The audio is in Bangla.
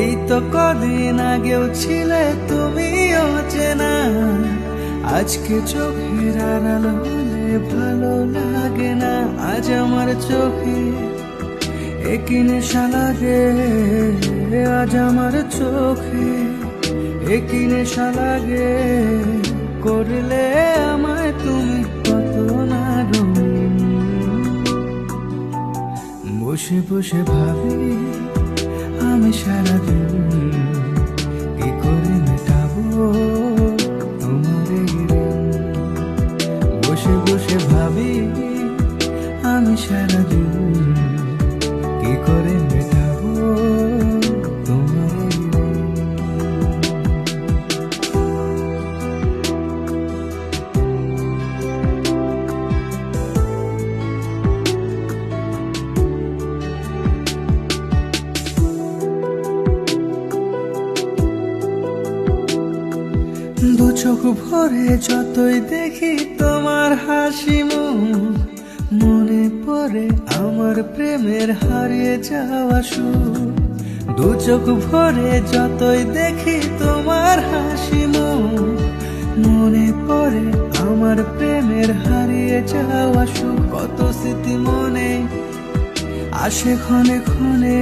এই তো কদিন আগেও ছিলে তুমি অচেনা, আজকে চোখের আড়াল হলে ভালো লাগে না। আজ আমার চোখে একই নেশা লাগে, আজ আমার চোখে একই নেশা লাগে। করলে আমায় তুমি কত না রঙিন, বসে বসে ভাবি আমি সারাদিন কি করে মেটাবো তোমার এই ঋণ। বসে বসে ভাবি আমি সারাদিন কি করে মেটাবো তোমার এই ঋণ। দু চোখ ভরে যতই দেখি তোমার হাসি মুখ, মনে পড়ে আমার প্রেমের হারিয়ে যাওয়া সুর। দু চোখ ভরে যতই দেখি তোমার হাসি মুখ, মনে পড়ে আমার প্রেমের হারিয়ে যাওয়া সুর। কত স্মৃতি মনে আসে ক্ষণে ক্ষণে।